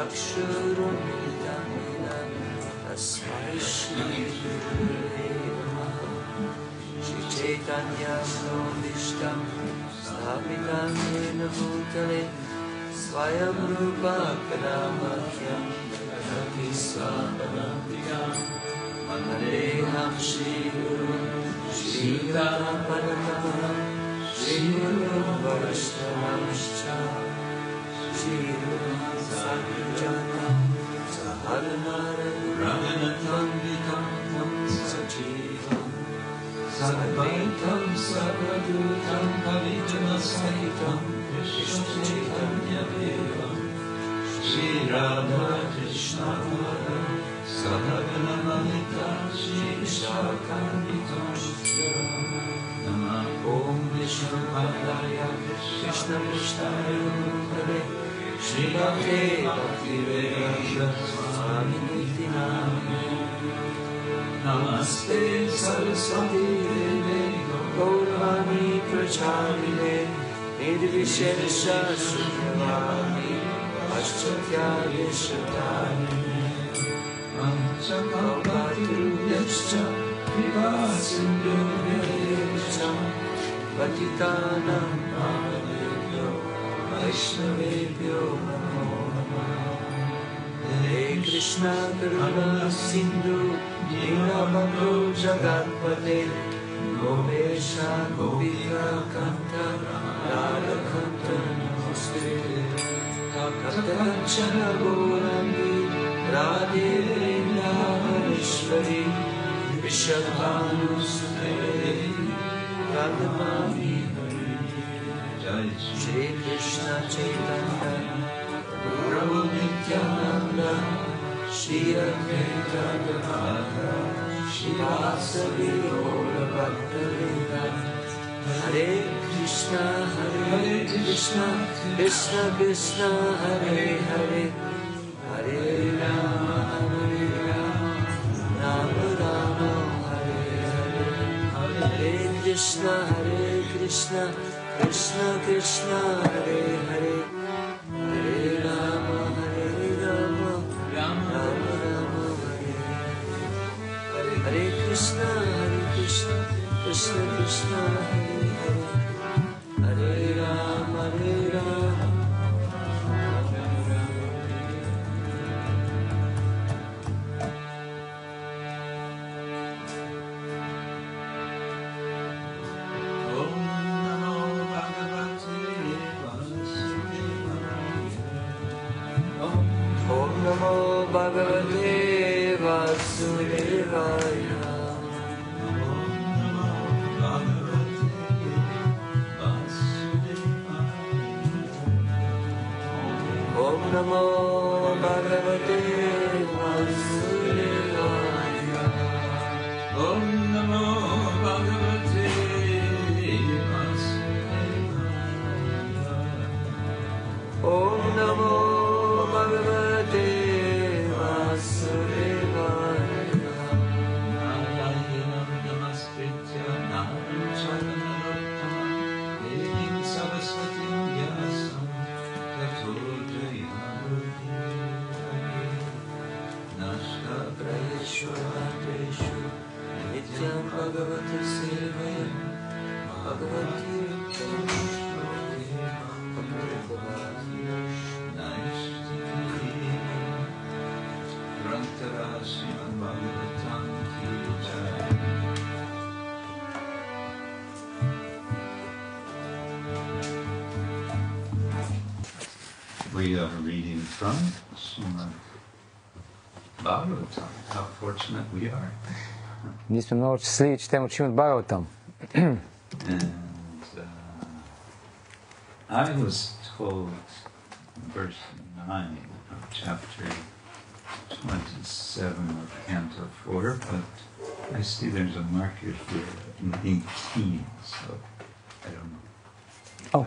Chakshurumilitam Yena Tasmai Shri Gurave Namaha. Shri Chaitanya Manobishtam Sthapitam Yena Bhutale Swayam Rupa Kadamakyam Dati Swapanambikam Vandeham Shri Guru Shri Radha Shri Guru Vaishnavascha Shri Guru Satyajata Sahadanaram Vitam Sajivam Sarvaitam Sarvadutam Pavitamasahitam Krishna Chaitanya Devam Shri Radha Krishna Radha Sahagana Lalita Shri Shakanditam Namah Om Vishnu Padaya Krishna Krishnaya Bhutale Shri Bhakti Bhakti Vedanta Swami Niti Namane Namaste Saraswati Deve Gauravani Pracharine Nirvishesha Shunyavani Paschatya Yeshatarine Manchakalpatirubhyascha Vivasindhu Vyadecham Patitanam Pavanebhyo Vaishnavebhyo Namo Namah. Hare Krishna Karuna Sindhu Dinabandhu Jagatpate Gopesha Gopika Kanta Radha Kanta Namaste Tapta Kanchana Gaurangi Radhe Vrindavaneshwari Vrishabhanusute Radhamani Jai Shri Krishna Chaitanya Prabhu Nityananda Shri Advaita Gadadhara Shivasari Gaura Bhakta-vrinda Hare Krishna Krishna Krishna Hare Hare Hare Rama Rama Rama Hare Hare Hare Krishna Krishna Krishna Hare Hare Hare Rama Rama Rama Hare Hare Hare Krishna Krishna Krishna Hare Hare Hare Rama Namo Bhagavate Vasudevaya. Om Namo Bhagavate Vasudevaya. Om Namo Bhagavate Vasudevaya. Om Namo Bhagavate Vasudevaya. Narayanam Namaskritya Naram Charanarottam Devim Saraswatim Vyasam Tato Jayamudire Nashta Prayeshwarateshu Nityam Bhagavati Sevayam Bhagavati We are reading from Srimad Bhagavatam. How fortunate we are. Ние сме много щастливи, четем от Шримад Бхагаватам. And I was told verse 9 of chapter 27 of Canto 4, but I see there's a marker here in 18, so I don't know. Oh,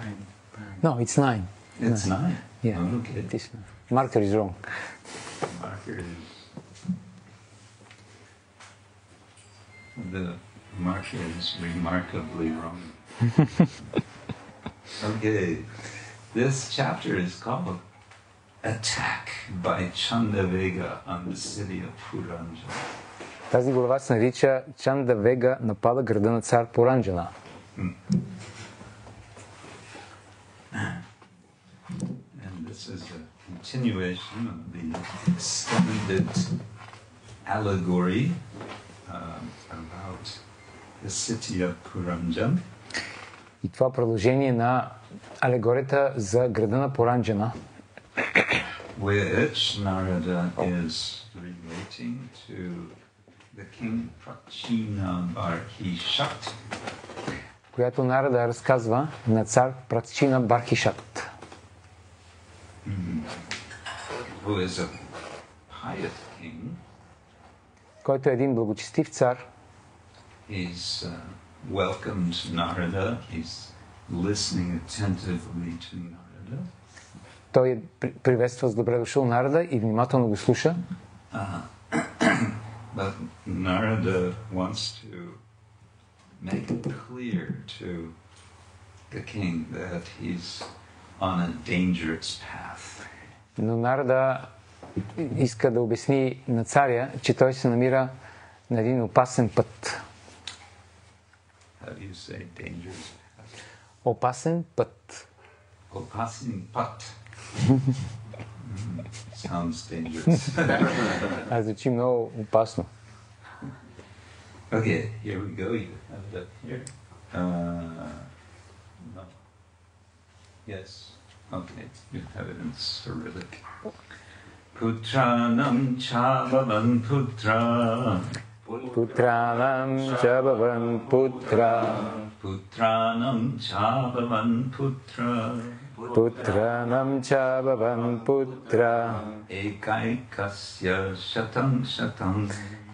no, it's 9. It's 9? Yeah, okay. This marker is wrong. The marker is remarkably wrong. Okay, this chapter is called attack by Chandavega on the city of Puranja. Тази глава се нарича Чандавега напада града на цар Пуранджана. And this is a continuation of the extended allegory about the city of Puranjan. И това продължение на алегорията за града на Пуранджана, Which Narada is relating to the king Prachinabarhishat, която Нарада разказва на цар Прачина Бархишат, who is a pious king. който е един благочестив цар. He's welcomed Narada. He's listening attentively to Narada. Той приветства с добре дошъл Нарада и внимателно го слуша. But Narada wants to make it clear to the king that he's on a dangerous path. Но Нарада иска да обясни на царя, че той се намира на един опасен път. How do you say dangerous path? Опасен път. Opasin pat. Sounds dangerous. Звучи много опасно. Okay, here we go. You have it up here. No. Yes. Okay, you have it in Cyrillic. Putranam chavavan putra. Putranam Chabhavan Putra. Putranam chavavan putra. Putranam Chabhavan Putra. Ekaikasya shatam shatam.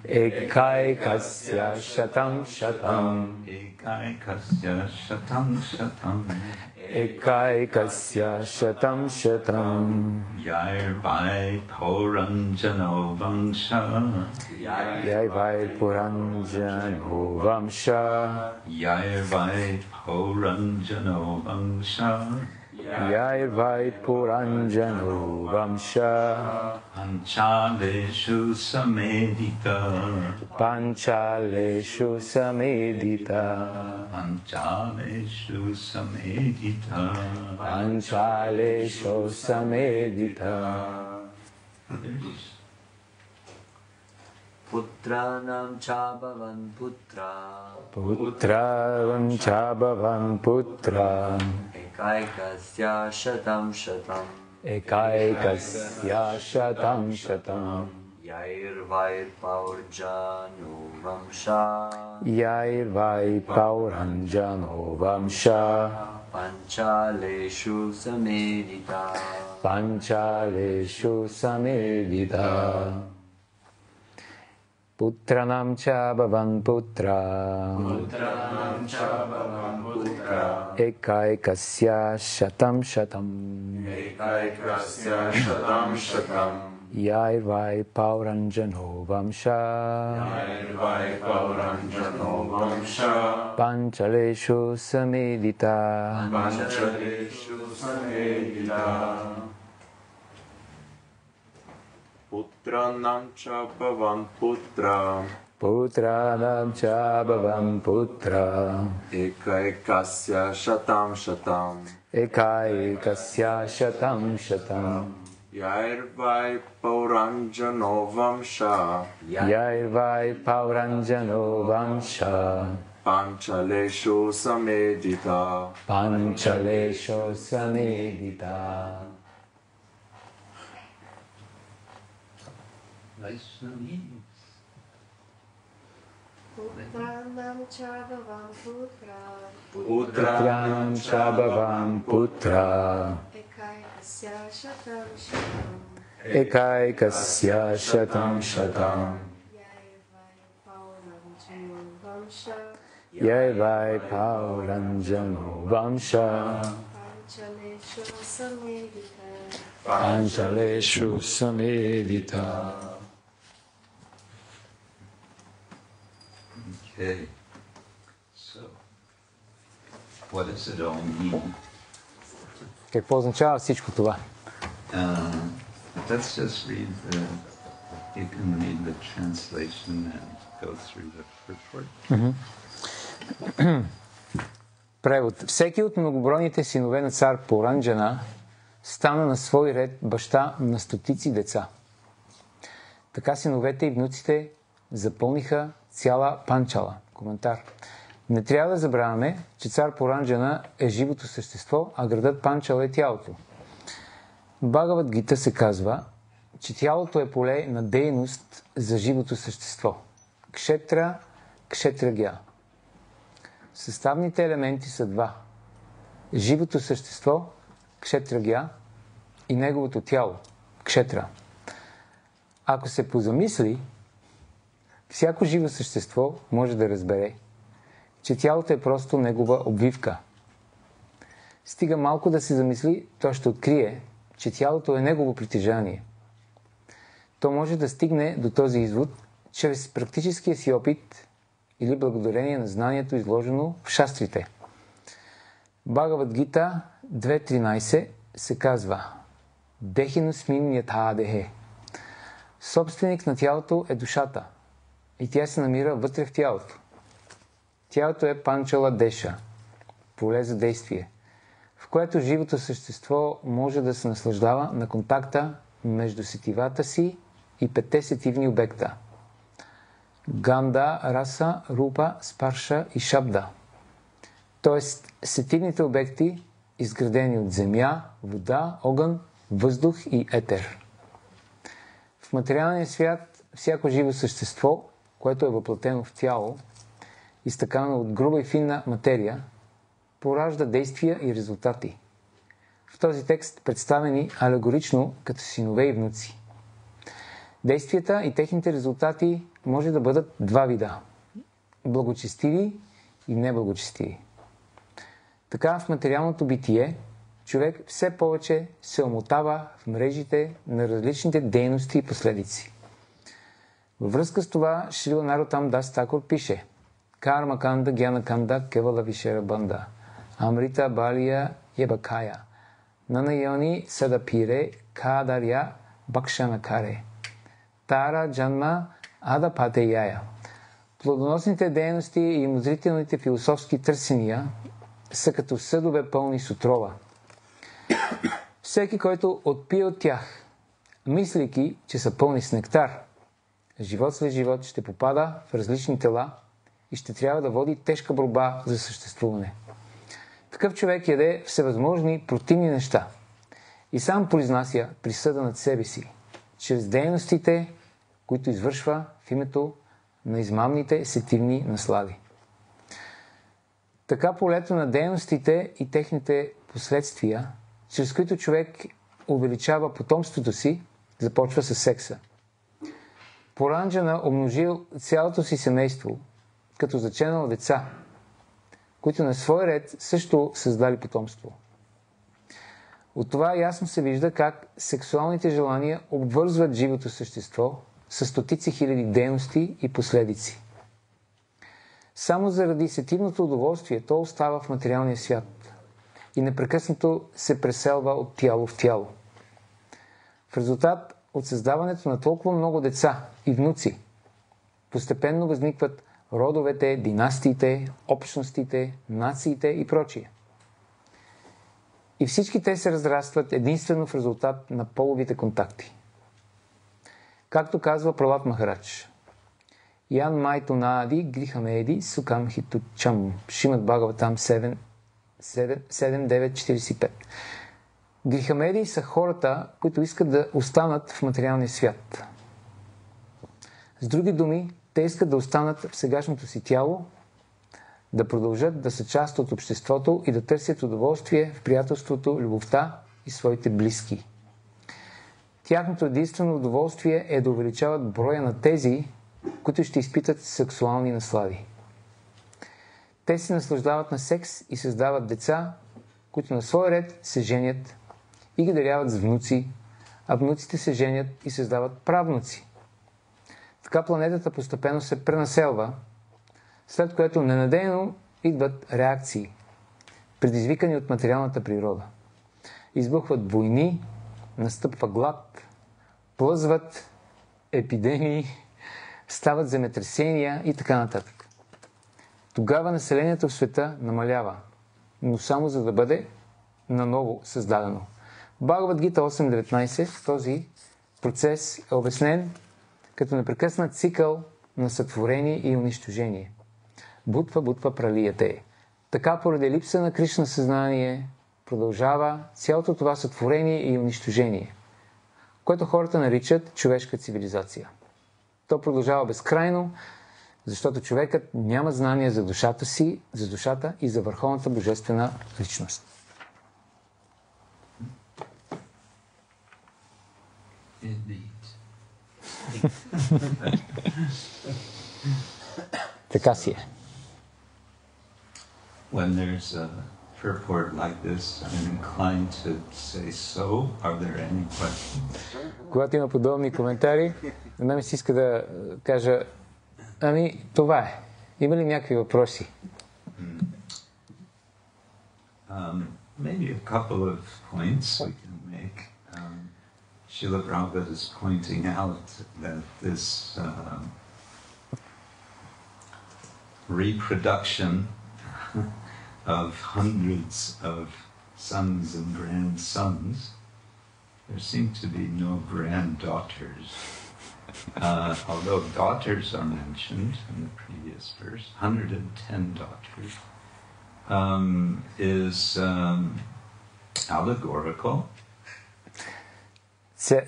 Ekaikasya Shatam Shatam. Ekaikasya shatam shatam. Ekaikasya Shatam Shatam. Yairvai Puranjano Vangsha. Yairvai Puranjano Vamsha. Yairvai Puranjano Vangsha. Yairvai Puranjano Vamsha. Panchaleshu Samedita. Panchaleshu Samedita. Panchaleshu Samedita. Panchaleshu Samedita. Putranam Chabhavan Putra. Putravam Chabhavan Putra. Ekaikasya Shatam Shatam. Ekaikasya Shatam Shatam. Yairvair Paurjanu Vamsha. Yairvai Pauranjano Vamsha. Panchaleshu Samedita. Panchaleshu Samedita. Putranam Chabhavan Putra. Putranam Chabhavan Putra. Ekaikasya Shatam Shatam. Ekaikasya Shatam Shatam. Yairvai Pauranjano Vamsha. Yairvai Pauranjano Vamsha. Panchaleshu Samedita. Panchaleshu Samedita. Putranam Chabhavan Putra. Putranam Chabhavan Putra. Ekaikasya Shatam Shatam. Ekaikasya Shatam Shatam. Yairvai Pauranjano Vamsha. Yairvai Pauranjano Vamsha. Panchaleshu Samedita. Panchaleshu Samedita. Vaishnavīs. Putranam Chabhavan Putra. Putranam Chabhavan Putra. Ekaikasya Shatam Shatam. Ekaikasya Shatam Shatam. Yairvai Pauranjano Vamsha. Yairvai Pauranjano Vamsha. Panchaleshu Samedita. Panchaleshu Samedita. Okay. So, what does it all mean? Какво означава всичко това? Uh, Let's just read you can read the translation and go through the purport. Превод. Всеки от многобройните синове на цар Пуранджана стана на свой ред баща на стотици деца. Така синовете и внуците запълниха цяла Панчала. Коментар. Не трябва да забравяме, че цар Пуранджана е живото същество, а градът Панчала е тялото. В Бхагавад Гита се казва, че тялото е поле на дейност за живото същество. Кшетра, кшетрагя. Съставните елементи са два. Живото същество, кшетрагя, и неговото тяло, кшетра. Ако се позамисли, всяко живо същество може да разбере, че тялото е просто негова обвивка. Стига малко да се замисли, то ще открие, че тялото е негово притежание. То може да стигне до този извод чрез практическия си опит или благодарение на знанието, изложено в шастрите. Бхагавад Гита 2.13 се казва Дехинусмин ятадехе. Собственик на тялото е душата и тя се намира вътре в тялото. Тялото е Панчала Деша, поле за действие, в което живото същество може да се наслаждава на контакта между сетивата си и 5 сетивни обекта. Ганда, Раса, Рупа, Спарша и Шабда. Тоест, сетивните обекти, изградени от земя, вода, огън, въздух и етер. В материалния свят всяко живо същество, което е въплатено в тяло, изтъкано от груба и финна материя, поражда действия и резултати. В този текст представени алегорично като синове и внуци. Действията и техните резултати може да бъдат два вида – благочестиви и неблагочестиви. Така в материалното битие човек все повече се омотава в мрежите на различните дейности и последици. Във връзка с това Шрила Нароттам Дас Такур пише Карма Канда Гяна Канда Кевала Вишера Банда Амрита Балия Ебакая Нанайони Садапире Кадаря Бакшанакаре Тара Джанма Ада Патеяя. Плодоносните дейности и умозрителните философски търсения са като съдове пълни с отрова. Всеки, който отпие от тях, мислейки, че са пълни с нектар, живот след живот ще попада в различни тела и ще трябва да води тежка борба за съществуване. Такъв човек яде всевъзможни противни неща и сам произнася присъда над себе си, чрез дейностите, които извършва в името на измамните сетивни наслади. Така полето на дейностите и техните последствия, чрез които човек увеличава потомството си, започва с секса. Пуранджана умножил цялото си семейство, като заченал деца, които на свой ред също създали потомство. От това ясно се вижда как сексуалните желания обвързват живото същество с стотици хиляди дейности и последици. Само заради сетивното удоволствие то остава в материалния свят и непрекъснато се преселва от тяло в тяло. В резултат от създаването на толкова много деца и внуци, постепенно възникват родовете, династиите, общностите, нациите и прочие. И всички те се разрастват единствено в резултат на половите контакти. Както казва Пралад Махарадж, Ян Майтунади Грихамеди Сукам Хитучам, Шримад Бхагаватам 7.9.45. Грихамеди са хората, които искат да останат в материалния свят. С други думи, те искат да останат в сегашното си тяло, да продължат да са част от обществото и да търсят удоволствие в приятелството, любовта и своите близки. Тяхното единствено удоволствие е да увеличават броя на тези, които ще изпитат сексуални наслади. Те се наслаждават на секс и създават деца, които на свой ред се женят и ги даряват с внуци, а внуците се женят и създават правнуци. Така планетата постепенно се пренаселва, след което ненадейно идват реакции, предизвикани от материалната природа. Избухват войни, настъпва глад, плъзват епидемии, стават земетресения и така нататък. Тогава населението в света намалява, но само за да бъде наново създадено. В Бхагавад Гита 8.19 този процес е обяснен като непрекъснат цикъл на сътворение и унищожение. Бутва пралияте. Така поради липса на Кришна съзнание продължава цялото това сътворение и унищожение, което хората наричат човешка цивилизация. То продължава безкрайно, защото човекът няма знание за душата си, за душата и за върховната божествена личност. Така си е. When there's a purport like this, I'm inclined to say so. Are there any questions? Когато има подобни коментари, на мен ми се иска да кажа, ами това е. Има ли някакви въпроси? Maybe a couple of points we can make. Srila Prabhupada is pointing out that this reproduction of hundreds of sons and grandsons, there seem to be no granddaughters. Although daughters are mentioned in the previous verse, 110 daughters, is allegorical.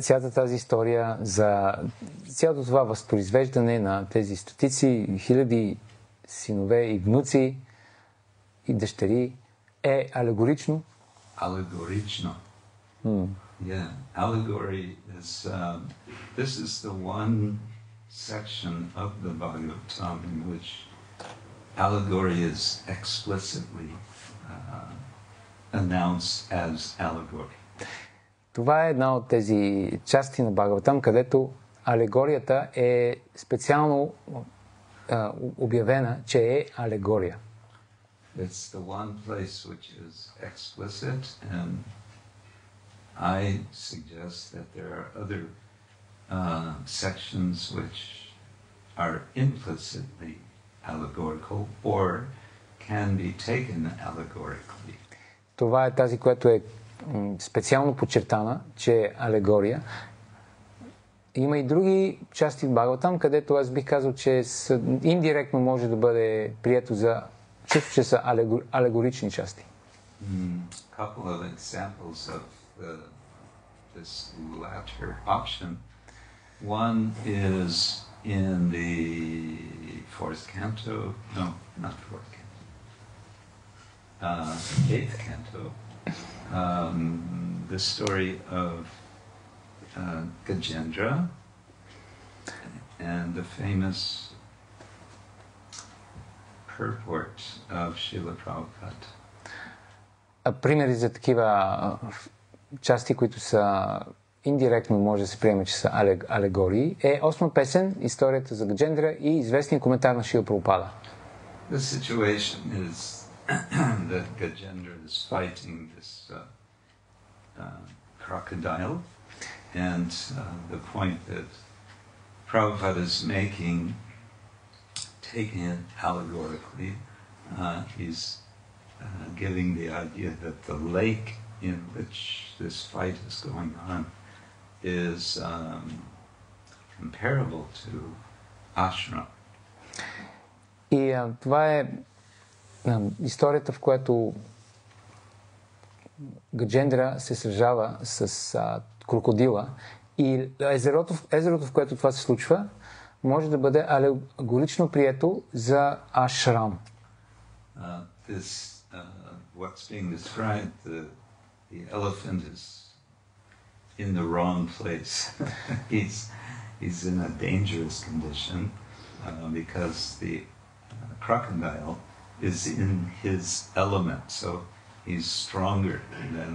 Цялата тази история за цялото това възпроизвеждане на тези стотици, хиляди синове и внуци и дъщери е алегорично. Allegorično. Yeah, allegory is, this is the one section of the Bhagavatam in which allegory is explicitly announced as allegory. Това е една от тези части на Бхагаватам, където алегорията е специално обявена, че е алегория. It's the one place which is explicit, and I suggest that there are other sections which are implicitly allegorical or can be taken allegorically. Това е тази, която е специално подчертана, че е алегория. Има и други части в Бхагаватам, където аз бих казал, че индиректно може да бъде прието за чисто, че са алегорични части. Couple of examples of this latter option. One is in the fourth canto, no, not fourth canto, eighth canto, the story of Gajendra and the famous purport of Srila Prabhupada. Примери за такива части, които са индиректно може да се приеме, че са алегории, е 8 песен, историята за Гаджендра и известният коментар на Шрила Прабхупада. The situation is that Gajendra is fighting this crocodile, and the point that Prabhupada is making, taking it allegorically, he's giving the idea that the lake in which this fight is going on is comparable to ashram. И това е историята, в която Гаджендра се сражава с крокодила и езерото, в което това се случва, може да бъде алегорично прието за ашрам. What's being described, the elephant is in the wrong place. he's in a dangerous condition because the crocodile is in his element, so he's stronger than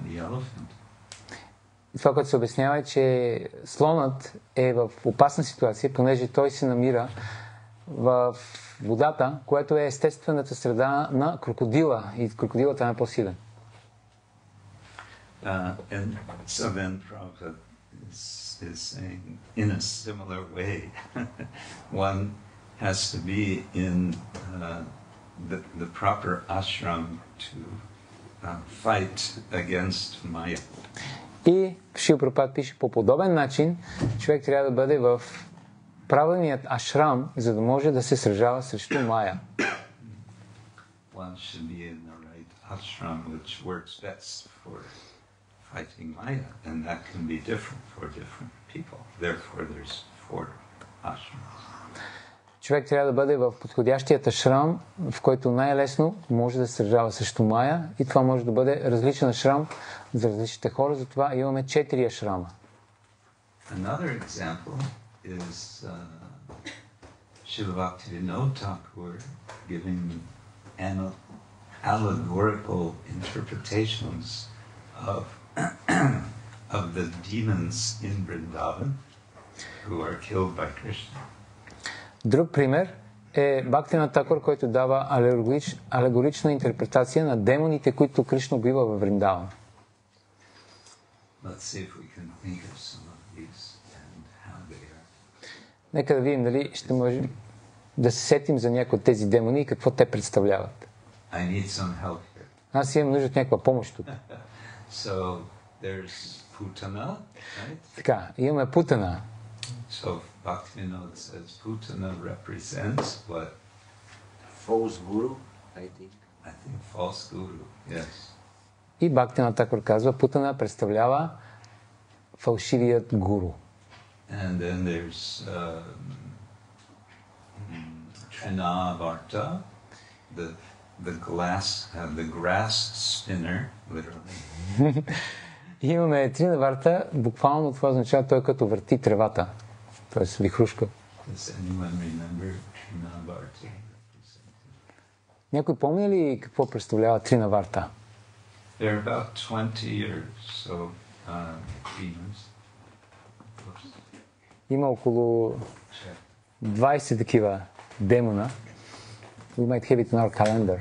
the elephant. Това, което се обяснява е, че слонът е в опасна ситуация, понеже той се намира в водата, което е естествената среда на крокодила и крокодилът е по-силен. And so then Prabhupada is saying in a similar way, one has to be in the proper ashram to fight against Maya. И Шрила Прабхупада пише, по подобен начин човек трябва да бъде в правилният ашрам, за да може да се сражава срещу Мая. One should be in the right ashram which works best for fighting Maya, and that can be different for different people. Therefore, there's 4 ashrams. Човек трябва да бъде в подходящият ашрам, в който най-лесно може да се сражава срещу Мая, и това може да бъде различен ашрам за различните хора, затова имаме 4 ашрама. Another example is Srila Bhaktivinoda Thakur giving allegorical interpretations of the demons in Vrindavan who are killed by Krishna. Друг пример е Бхактивинода Такур, който дава алегорична интерпретация на демоните, които Кришна убива във Вриндаван. Let's see if we can think of some of these and how they are. Нека да видим дали ще можем да се сетим за някои от тези демони и какво те представляват. I need some help here. Аз имам нужда от някаква помощ тук. So there's Putana, right? Така, имаме Путана. So Bhaktivinoda says Putana represents what? False guru, I think. I think false guru, yes. И Бхактивинода Такур казва, Путана представлява фалшивият гуру. And then there's Trinavarta, the grass spinner, literally. И имаме Тринаварта, буквално това означава той като върти тревата, т.е. вихрушка. Does anyone remember Trinavarta? Някой помни ли какво представлява Тринаварта? There are about 20 or so demons. Има около 20 такива демона. We might have it in our calendar.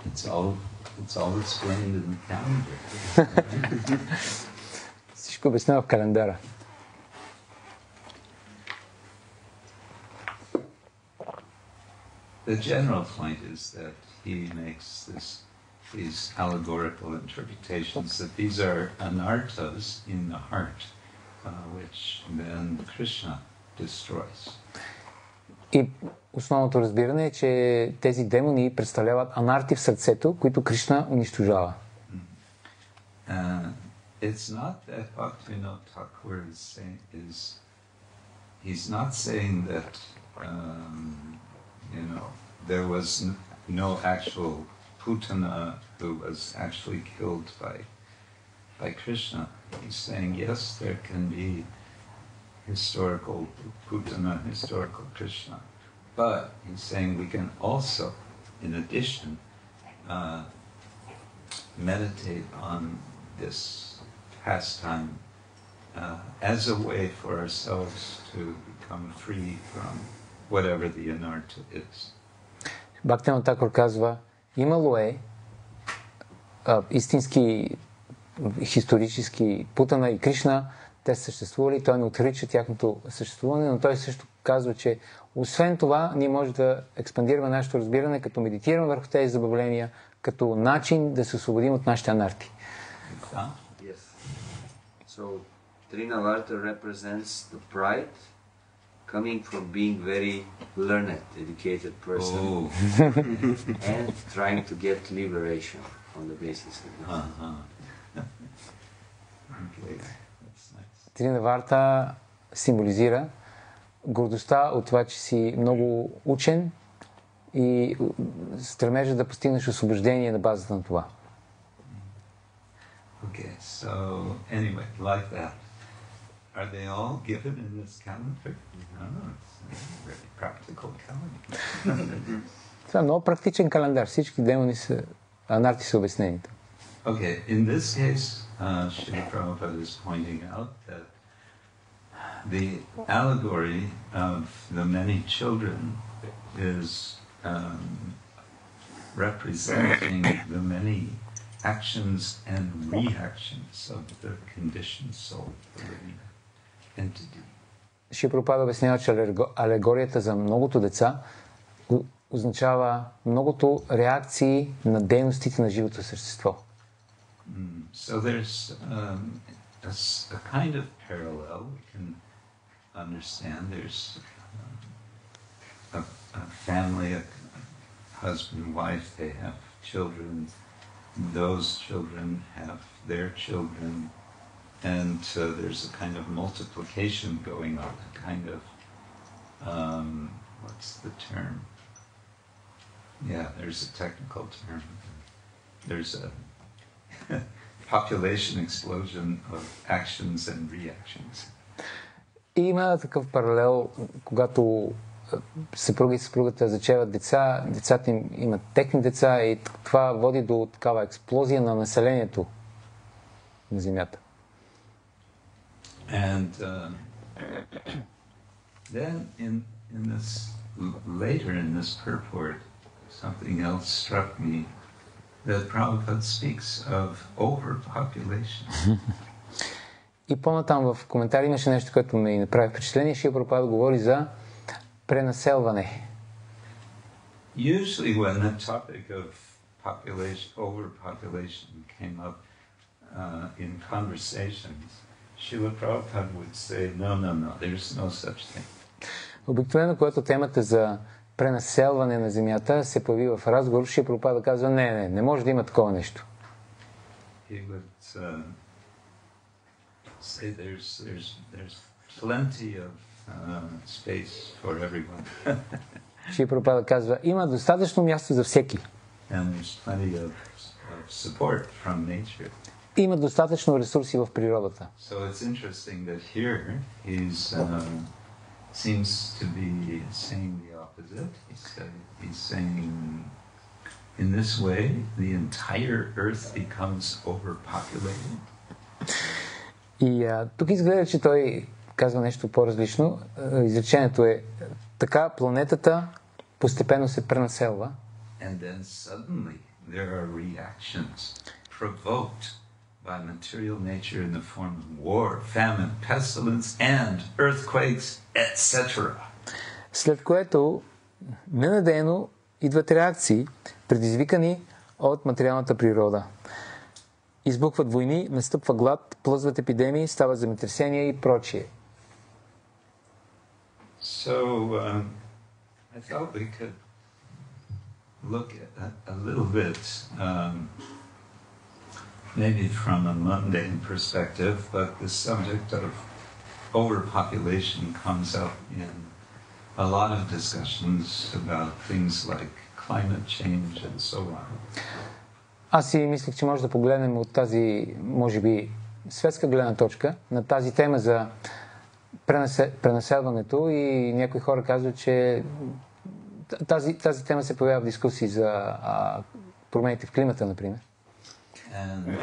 It's all explained in the calendar. Всичко обяснява в календара. The general point is that he makes these allegorical interpretations that these are anarthas in the heart, which then Krishna destroys. И основното разбиране е, че тези демони представляват анарти в сърцето, които Кришна унищожава. It's not that Bhaktivinoda Thakur he's not saying that there was no actual Putana who was actually killed by Krishna. He's saying yes, there can be historical Putana, historical Krishna. But he's saying we can also, in addition, meditate on this pastime as a way for ourselves to become free from whatever the anartha is. Бхактивинода Такур казва, имало е истински исторически Путана и Кришна, те са съществували, той не отрича тяхното съществуване, но той също казва, че освен това, ние можем да експандираме нашето разбиране, като медитираме върху тези забавления, като начин да се освободим от нашите анарти. Yes. So, Trinavarta represents the pride coming from being very learned, educated person and trying to get liberation on the basis of this. Okay. That's nice. Тринаварта символизира гордостта от това, че си много учен и стремежа да постигнеш освобождение на базата на това. Okay, so anyway, like that. Are they all given in this calendar? No, it's a very practical calendar. Това е много практичен календар. Всички демони са, анарти са обяснени. Okay, in this case, Srila Prabhupada is pointing out that the allegory of the many children is representing the many actions and reactions of the conditioned soul, the living entity. Шри Прабхупада обяснява, че алегорията за многото деца означава многото реакции на дейностите на живото същество. So there's a kind of parallel we can understand. There's a family, a husband, wife, they have children. Those children have their children. And there's a kind of multiplication going on, a kind of, what's the term? Yeah, there's a technical term. There's a population explosion of actions and reactions. Има такъв паралел, когато съпруги и съпругата зачеват деца, децата им имат техни деца и това води до такава експлозия на населението на Земята. And then in this, later in this purport, something else struck me, that Prabhupada speaks of overpopulation. И по-натам в коментари имаше нещо, което ми направи впечатление. Шри Прабхупада говори за пренаселване. Usually when the topic of overpopulation came up in conversations, Srila Prabhupada would say, no, there's no such thing. Обикновено, когато темата за пренаселване на Земята се появи в разговор, Шри Прабхупада казва, не може да има такова нещо. He would say there's plenty of space for everyone. Шри Прабхупада казва, има достатъчно място за всеки. And there's plenty of support from nature. Има достатъчно ресурси в природата. So it's interesting that here he's seems to be saying the opposite. He's saying in this way the entire earth becomes overpopulated. И тук изглежда, че той казва нещо по-различно. Изречението е така планетата постепенно се пренаселва. And then suddenly there are reactions provoked by material nature in the form of war, famine, pestilence, and earthquakes, etc. След което ненадейно идват реакции, предизвикани от материалната природа. Избухват войни, настъпва глад, плъзват епидемии, стават земетресения и прочие. So I thought we could look at a little bit, maybe from a mundane perspective, but the subject of overpopulation comes up in a lot of discussions about things like climate change and so on. Аз си мислех, че може да погледнем от тази, може би, светска гледна точка на тази тема за пренаселването и някои хора казват, че тази тема се появява в дискусии за промените в климата, например. And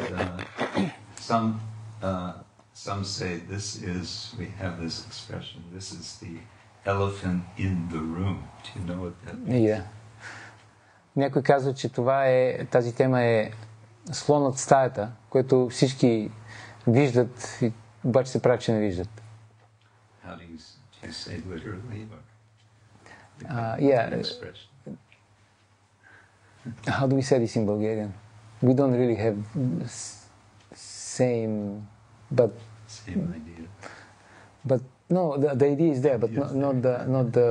some say we have this expression, this is the elephant in the room. Do you know what that means? Yeah. Някой казва, че тази тема е слонът в стаята, който всички виждат, обаче се прави, че не виждат. How do you say literally? Yeah. How do we say this in Bulgarian? We don't really have same idea. But no, the idea is there, but not the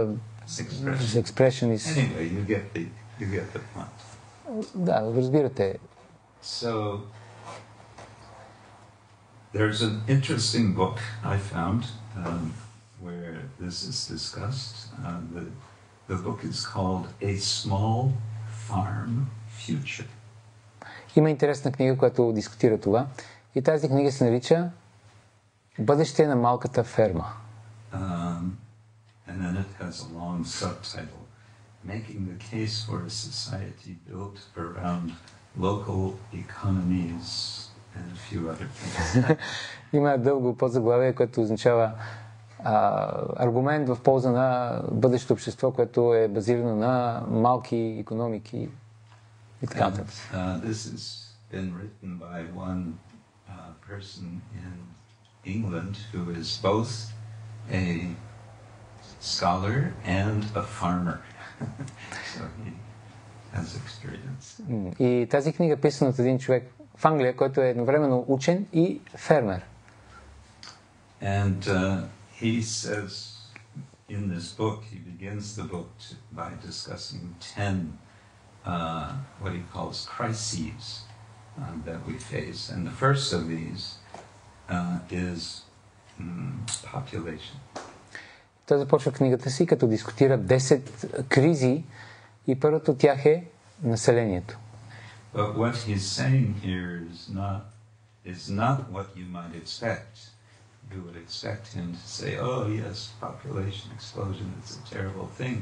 expression is. Anyway, you get the point. Да, разбирате. So there's an interesting book I found where this is discussed. The book is called A Small Farm Future. Има интересна книга, която дискутира това. И тази книга се нарича Бъдеще на малката ферма. And then it has a long subtitle, Making the Case for a Society Built Around Local Economies and a few other things. Има дълго подзаглавие, което означава аргумент в полза на бъдещето общество, което е базирано на малки икономики и така нататък. This has been written by one person in England who is both a scholar and a farmer. So he has experience. И тази книга е писана от един човек в Англия, който е едновременно учен и фермер. And he says in this book, he begins the book by discussing 10 what he calls crises that we face. And the first of these is population. Той започва книгата си, като дискутира 10 кризи и първото от тях е населението. But what he's saying here is not what you might expect. You would expect him to say, oh yes, population explosion, it's a terrible thing.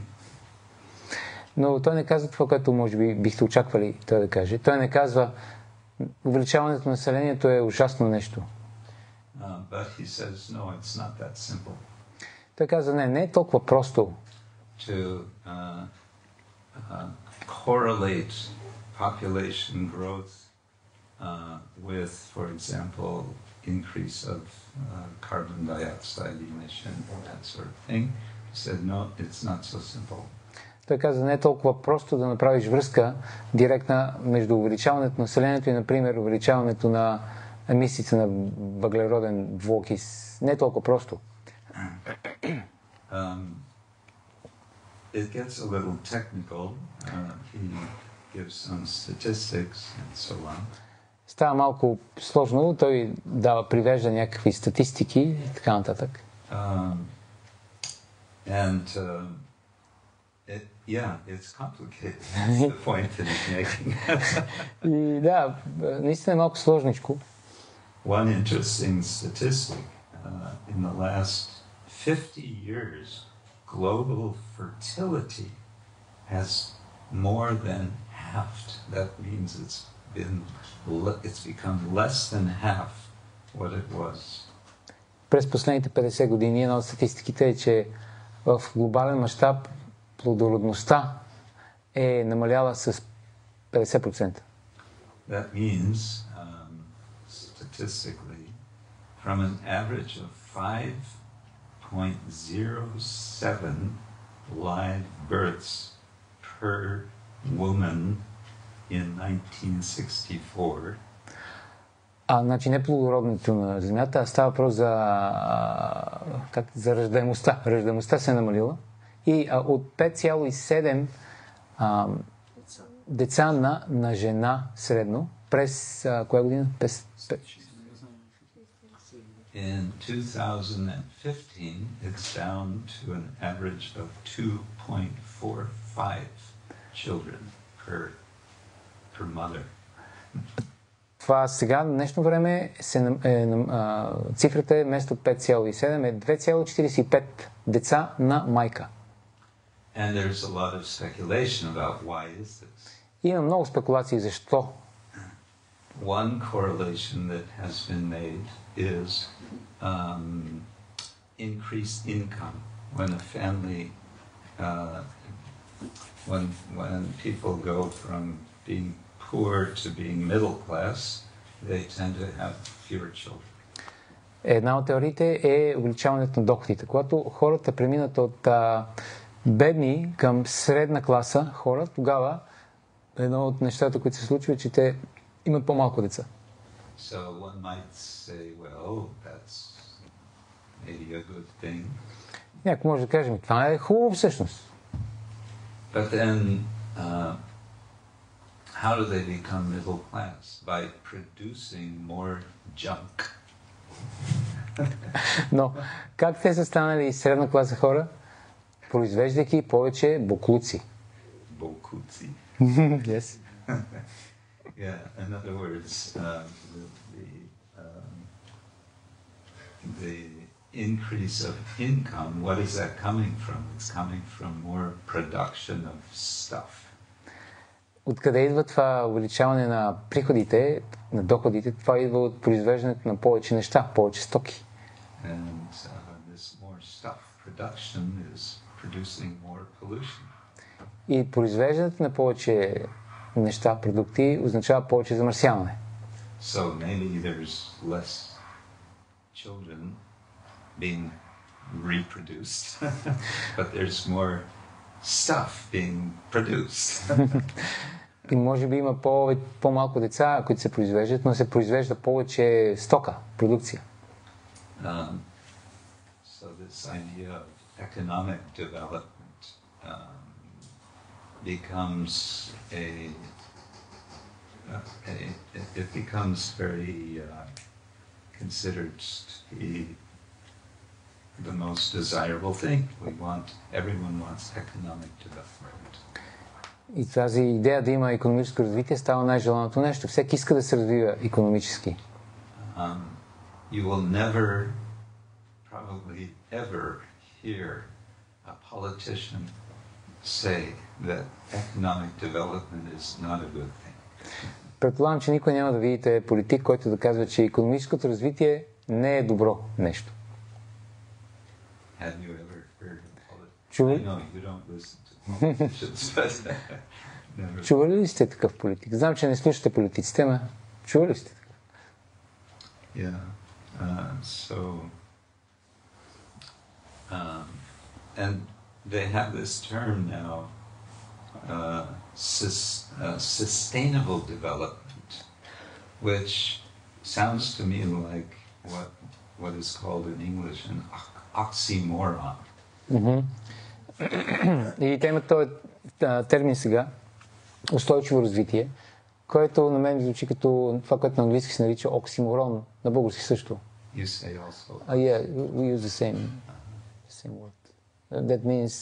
Но той не казва това, което може би бихте очаквали той да каже. Той не казва, увеличаването на населението е ужасно нещо. But he says, no, it's not that simple. Той казва, не е толкова просто. To correlate population growth with, for example, increase of carbon dioxide emission, that sort of thing. He said, no, it's not so simple. Той каза, не е толкова просто да направиш връзка директна между увеличаването на населението и, например, увеличаването на емисиите на въглероден двуокис. Не е толкова просто. It gets a little technical. He gives some statistics and so on. Става малко сложно. Той привежда някакви статистики и така нататък. It's complicated. That's the point that he's making. И да, наистина е малко сложничко. One interesting statistic, in the last 50 years, global fertility has more than halved. That means it's become less than half what it was. През последните 50 години една от статистиките е, че в глобален мащаб плодородността е намаляла с 50%. That means, statistically, from an average of 5.07 live births per woman in 1964. Значи не плодородното на Земята, а става въпрос за раждаемостта. Раждаемостта се е намалила. И от 5,7 деца на жена средно през коя година? In 2015, it's down to an average of 2.45 children per mother. Това сега, на днешно време, цифрата е вместо 5,7 е 2,45 деца на майка. And there's a lot of speculation about why is this. Има много спекулации защо. One correlation that has been made is increased income. When a family, when people go from being poor to being middle class, they tend to have fewer children. Една от теориите е увеличаването на доходите. Когато хората преминат от бедни към средна класа хора, тогава едно от нещата, които се случва, е, че те имат по-малко деца. So one might say, well, that's maybe a good thing. Някой може да каже, това е хубаво всъщност. But then, how do they become middle class? By producing more junk. Но как те са станали средна класа хора? Произвеждайки повече боклуци. Bokuzi. Yes. Yeah, in other words, the increase of income, what is that coming from? It's coming from more production of stuff. Откъде идва това увеличаване на приходите, на доходите? Това идва от произвеждането на повече неща, повече стоки. And this more production is producing more pollution. И произвеждането на повече неща, продукти, означава повече замърсяване. So maybe there's less children being reproduced, but there's more stuff being produced. И може би има по-малко деца, които се произвеждат, но се произвежда повече стока, продукция. So this idea of economic development becomes it becomes very considered to be the most desirable thing. Everyone wants economic development. И тази идея да има икономическо развитие става най-желаното нещо. Всеки иска да се развива икономически. You will never, probably ever, hear a politician say that economic development is not a good thing. Предполагам, че никой няма да видите политик, който да казва, че икономическото развитие не е добро нещо. Have you ever heard of politics? Чували? I know you don't listen to politicians, but never. Чували ли сте такъв политик? Знам, че не слушате политиците, но чували ли сте такъв? Yeah. And they have this term now, sustainable development, which sounds to me like what is called in English an oxymoron. И те имат този термин сега, устойчиво развитие, който на мен звучи като това, което на английски се нарича оксиморон, на български също. You say also. Yeah, we use the same word. That means,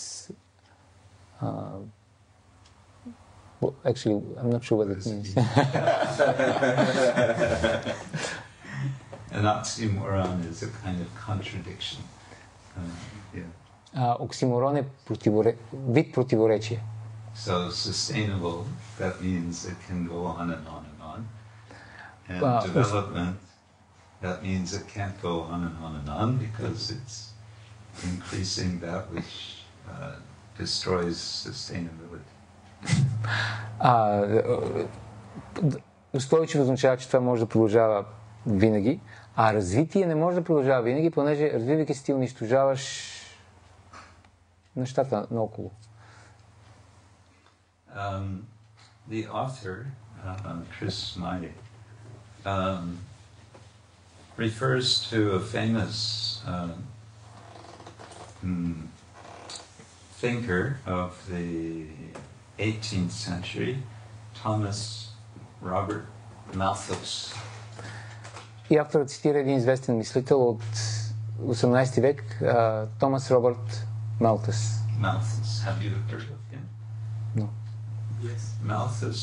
well, actually, I'm not sure what it means. An oxymoron is a kind of contradiction. Yeah. Оксиморон е вид противоречие. So sustainable, that means it can go on and on and on. And development, that means it can't go on and on because it's increasing that which destroys sustainability. Устойчиво означава, че това може да продължава винаги, а развитие не може да продължава винаги, понеже развивайки си ти унищожаваш нещата наоколо. The author, Chris Smiley, refers to a famous thinker of the 18th century, Thomas Robert Malthus. И авторът цитира един известен мислител от 18 век, Томас Робърт Малтус. Malthus, have you heard of him? No. Yes. Malthus,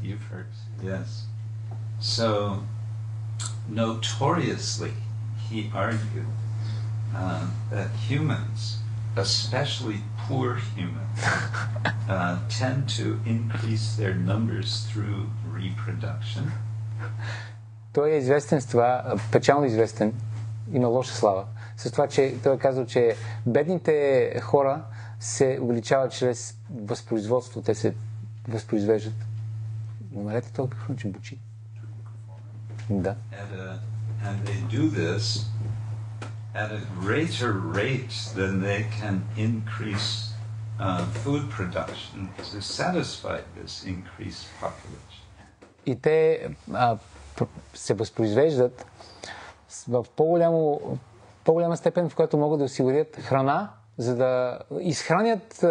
you've heard, yes. So, notoriously, he argued that humans, especially poor humans, tend to increase their numbers through reproduction. Той е известен с това, печално известен, има лоша слава, с това, че той е казал, че бедните хора се увеличават чрез възпроизводство, те се възпроизвеждат. Намерете този микрофон, че бучи. Да. And they do this at a greater rate than they can increase food production to satisfy this increased population. И те се възпроизвеждат в по-голяма степен, в която могат да осигурят храна, за да изхранят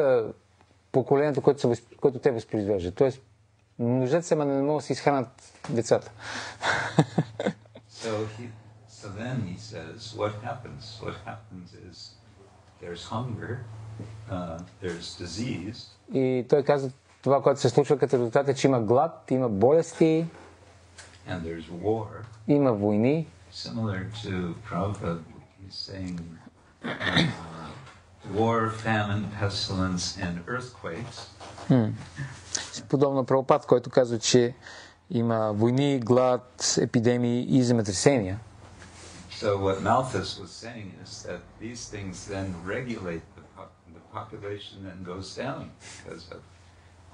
поколението, което те възпроизвеждат. Тоест, нуждат се, но не могат да се изхранят децата. So then he says, what happens? What happens is there's hunger, there's disease. И той казва, това, което се случва като резултат е, че има глад, има болести, and there's war. Има войни. Similar to Prabhupada, he's saying war, famine, pestilence and earthquakes. Подобно Прабхупад, който казва, че има войни, глад, епидемии и земетресения. So what Malthus was saying is that these things then regulate the population and goes down because of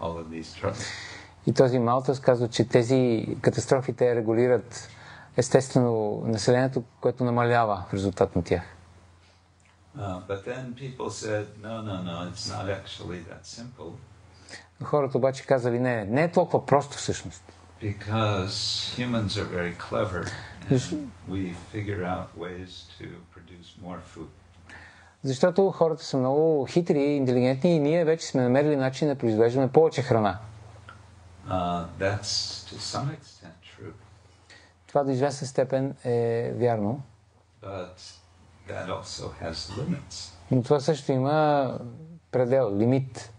all of these troubles. И този Малтус казва, че тези катастрофи те регулират естествено населението, което намалява в резултат на тях. But then people said, no, it's not actually that simple. Хората обаче казали, не е толкова просто всъщност. Because humans are very clever and we figure out ways to produce more food. Защото хората са много хитри и интелигентни и ние вече сме намерили начин да произвеждаме повече храна. That's to some extent true. Това до известна степен е вярно. But that also has limits. Но това също има предел, лимит.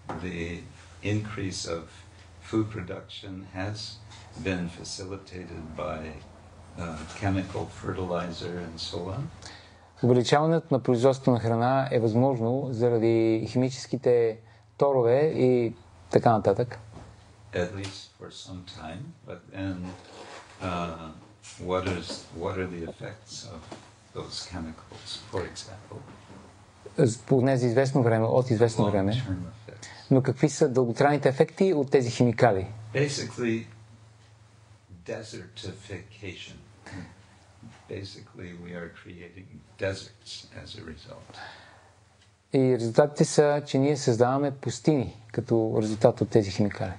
The increase of food production has been facilitated by chemical fertilizer and so on. Увеличаването на производството на храна е възможно заради химическите торове и така нататък. At least for some time, but then what are the effects of those chemicals, for example? Поне за известно време, от известно време. Но какви са дълготрайните ефекти от тези химикали? Basically, desertification. Basically, we are creating deserts as a result. И резултатите са, че ние създаваме пустини като резултат от тези химикали.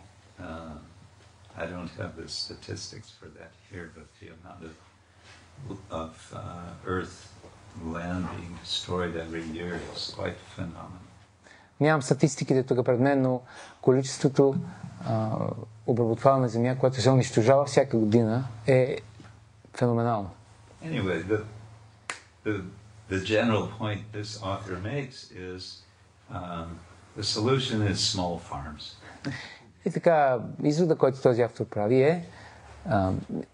I don't have the statistics for that here, but the amount of earth, land being destroyed every year is quite phenomenal. Нямам статистиките тук пред мен, но количеството обработваема земя, която се унищожава всяка година, е феноменално. Anyway, the general point this author makes is the solution is small farms. И така, извода, който този автор прави е,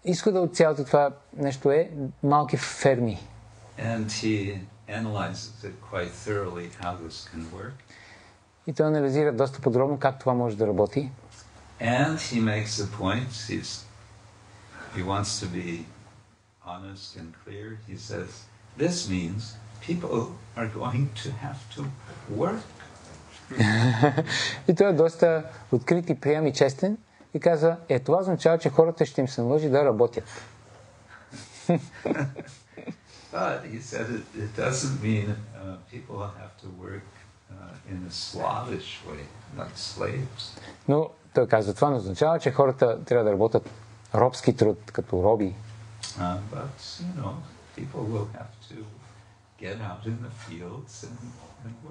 изхода от цялото това нещо е малки ферми. And he analyzes it quite thoroughly how this can work. И той анализира доста подробно как това може да работи. And he makes the point, he wants to be honest and clear. He says, this means people are going to have to work. И той е доста открит и прием и честен и каза, това означава, че хората ще им се наложи да работят. But he said it doesn't mean people have to work in a slavish way, like slaves. Но той казва, това не означава, че хората трябва да работят робски труд, като роби. But, people will have to get out in the fields and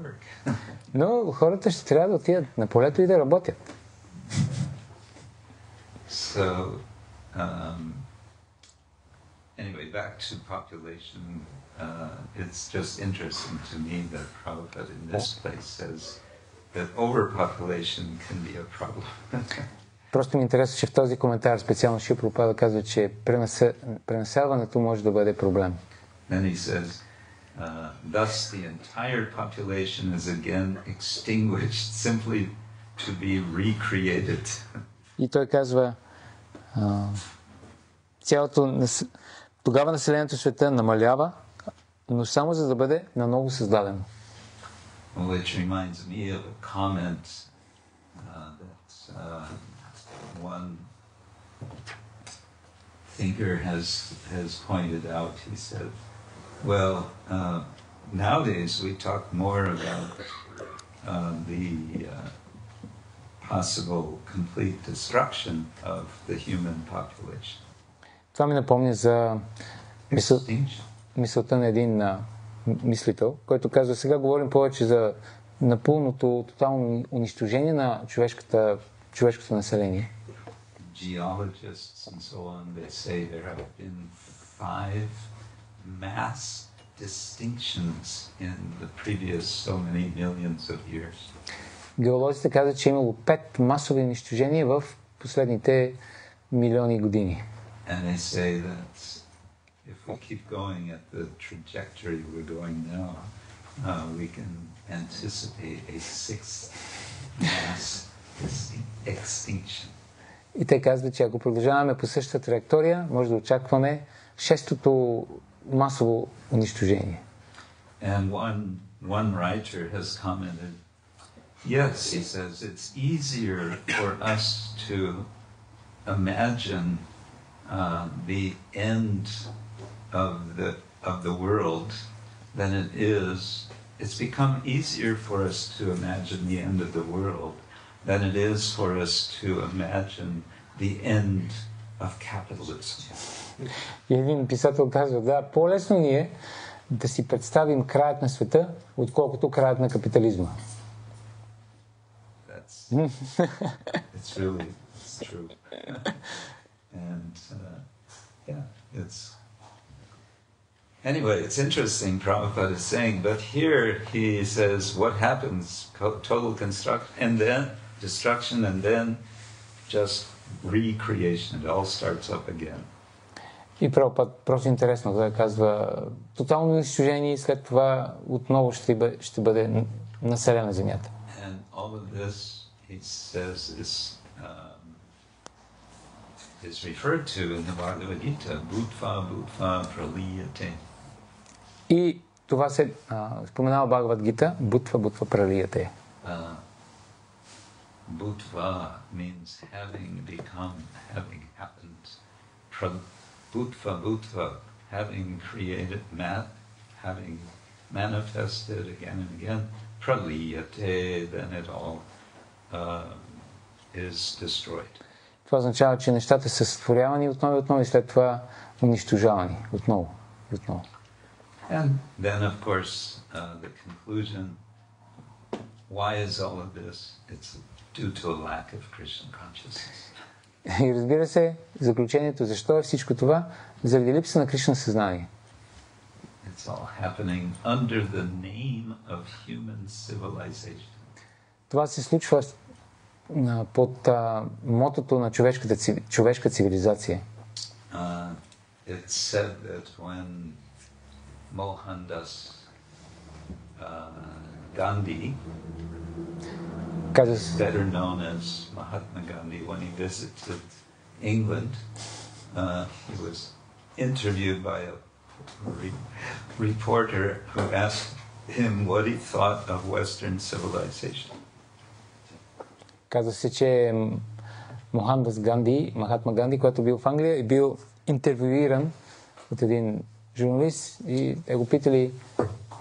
work. Но хората ще трябва да отидат на полето и да работят. So, anyway, back to population. It's just interesting to me that Prabhupada in this place says that overpopulation can be a problem. Просто ми интересува, че в този коментар специално Шрила Прабхупада казва, че пренаселването може да бъде проблем. Then he says, thus the entire population is again extinguished simply to be recreated. И той казва, тогава населението в света намалява, но само за да бъде наново създадено. Which reminds me of a comment that one thinker has pointed out. He said, well, nowadays we talk more about the possible complete destruction of the human population. Това ми напомня за мисълта на един мислител, който казва, сега говорим повече за напълното, тотално унищожение на човешкото население. Geologists and so on, they say there have been 5 mass distinctions in the previous so many millions of years. Геолозите казват, че е имало 5 масови унищожения в последните милиони години. And they say that if we keep going at the trajectory we're going now, we can anticipate a 6th mass extinction. И те казват, че ако продължаваме по същата траектория, може да очакваме шестото масово унищожение. And one writer has commented, yes, he says, it's easier for us to imagine the end of the world than it is. It's become easier for us to imagine the end of the world than it is for us to imagine the end of capitalism. И един писател казва, да, по-лесно ни е да си представим краят на света, отколкото краят на капитализма. It's true. And yeah, anyway, it's interesting, Prabhupada is saying, but here he says what happens, total destruction, and then just recreation. It all starts up again. И просто интересно, той казва тотално унищожение и след това отново ще бъде населена земята. And all of this, he says, is referred to in the Bhagavad Gita, Bhutva Praliyate. И това се споменава Бхагавад Гита, Бутва Пралiyate. Bhutva means having happened. Bhutva, having created, having manifested again and again. Praliyate, then it all is destroyed. Това означава, че нещата са сътворявани отново и след това унищожавани отново. And then, of course, the conclusion, why is all of this? It's due to a lack of Krishna consciousness. И разбира се, заключението, защо е всичко това? Заради липса на Кришна съзнание. It's all happening under the name of human civilization. Това се случва под мотото на човешка цивилизация. It's said that when Mohandas Gandhi, better known as Mahatma Gandhi, when he visited England, he was interviewed by a reporter who asked him what he thought of Western civilization. Казва се, че Махатма Ганди, който бил в Англия, е бил интервюиран от един журналист и те го питали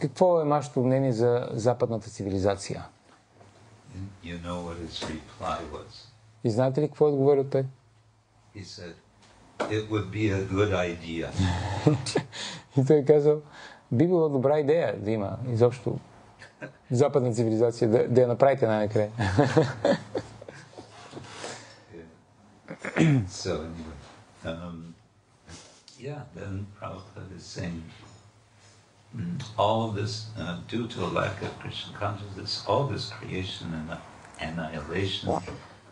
какво е вашето мнение за западната цивилизация. You know what his reply was? И знаете ли какво е отговорил той? He said, it would be a good idea. И той казал, би било добра идея да има изобщо западна цивилизация, да я направите най-накрая. So anyway, then Prabhupada is saying, all of this, due to a lack of Krishna consciousness, all this creation and annihilation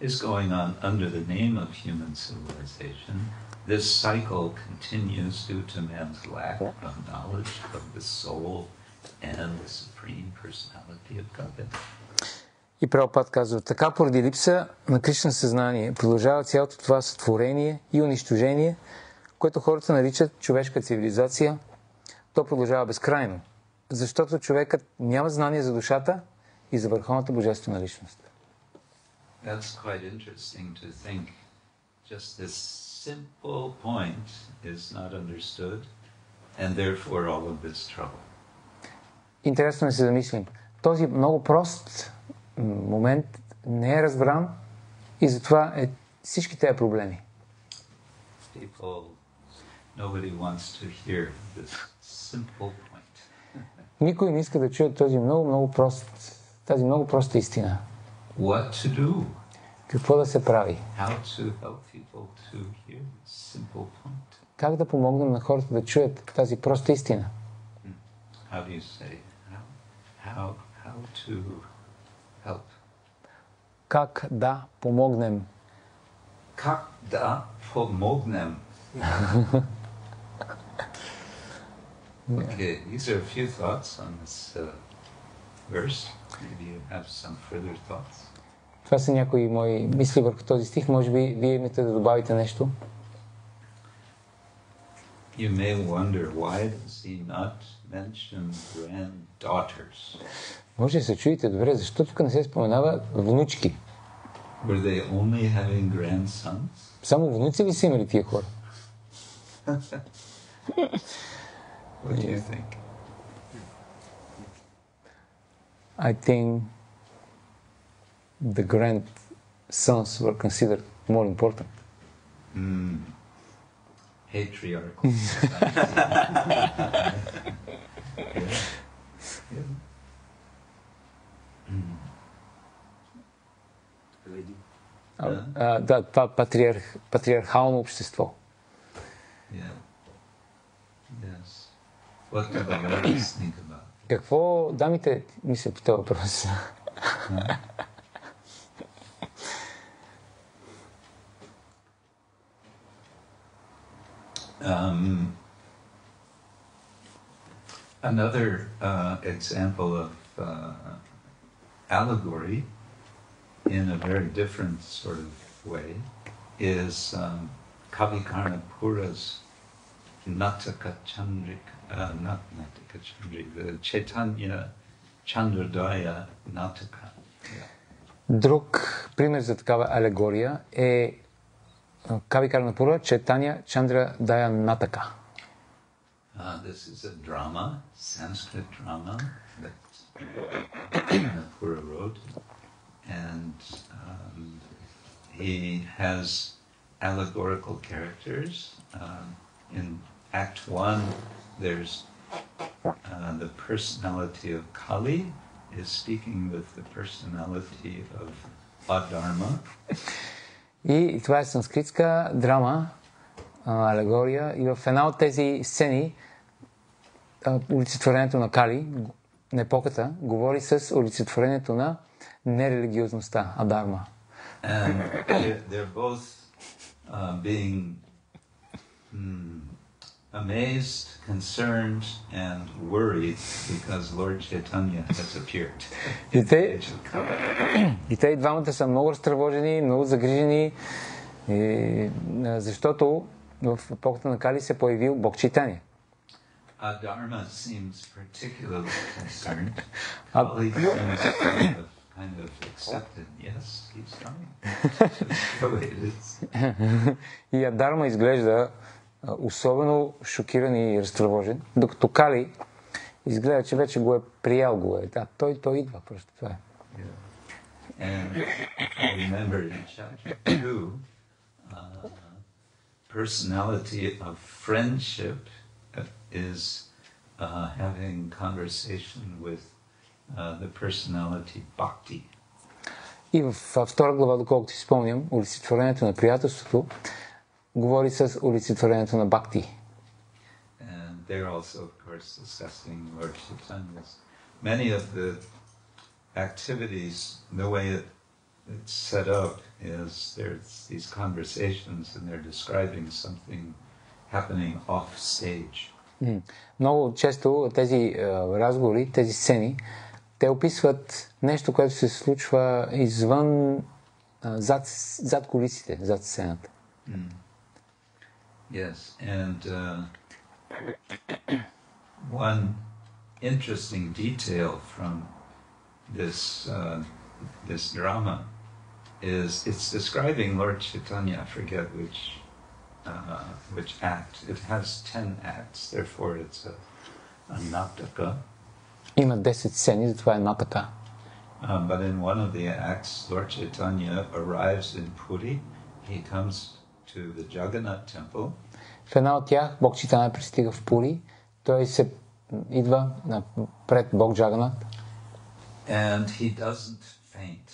is going on under the name of human civilization. This cycle continues due to man's lack of knowledge of the soul and the Supreme Personality of Godhead. И Прабхупад казва, така поради липса на Кришна съзнание продължава цялото това сътворение и унищожение, което хората наричат човешка цивилизация. То продължава безкрайно, защото човекът няма знание за душата и за върховната божествена личност. That's quite interesting to think. Just this simple point is not understood, and therefore all of this trouble. Интересно да се замислим. Този много прост момент не е разбран и затова е всички тези проблеми. Nobody wants to hear this simple point. Никой не иска да чуе тази много проста истина. What to do? Какво да се прави? How to help people to hear this simple point? Как да помогнем на хората да чуят тази проста истина? How do you say? How to help? Как да помогнем? Как да помогнем? Okay, these are a few thoughts on this verse. Maybe you have some further thoughts. Това са някои мои мисли върху този стих. Може би вие имате да добавите нещо. You may wonder why does he not mention granddaughters? Може да се чуете добре, защо тук не се споменава внучки? Were they only having grandsons? Само внуци ли са имали тия хора? What do you think? I think the grandsons were considered more important. Patriarchal. Да, това патриархално общество. Yeah. Yes. What do the ladies think about it? Какво дамите мислят по този въпрос? Another example of allegory in a very different sort of way is Kavi Karnapura's Nataka Chandrik, not Nataka Chandrik, the Chaitanya Chandrodaya Nataka. Yeah. Друг пример за такава алегория е Кави Карнапура, Чайтаня Чандра Дая Натака. This is a drama, Sanskrit drama that Karnapura wrote, and he has allegorical characters. In Act 1, there's the personality of Kali is speaking with the personality of Adharma. И това е санскритска драма, алегория. И в една от тези сцени олицетворението на Кали, на епоката, говори с олицетворението на нерелигиозността, Адарма. And they're both being amazed, concerned, and worried because Lord Chaitanya has appeared. И те и двамата са много разтревожени, много загрижени, защото в епоката на Кали се появил Бог Чайтаня. Adharma seems particularly concerned. Kali seems kind of accepted. Yes, he's coming. That's the way it is. И Адарма изглежда особено шокиран и разтревожен, докато Кали изглежда, че вече го е приял. Да, той идва просто. Това е. And I remember in chapter 2, personality of friendship is having conversation with the personality bhakti. И във втора глава, доколкото си спомням, олицетворението на приятелството говори с олицетворението на бхакти. And they're also, of course, discussing Lord Chaitanya's. Many of the activities, the way it's set up is there's these conversations and they're describing something happening off stage. Много често тези разговори, тези сцени, те описват нещо, което се случва извън, зад кулисите, зад сцената. Yes, and one interesting detail from this drama is it's describing Lord Chaitanya. I forget which act. It has 10 acts, therefore it's a nataka. Има 10 сцени, затова е натака. But in one of the acts, Lord Chaitanya arrives in Puri. He comes to the Jagannath temple. В една от тях Бог Чайтаня пристига в Пури. Той се идва пред Бог Джаганат. And he doesn't faint.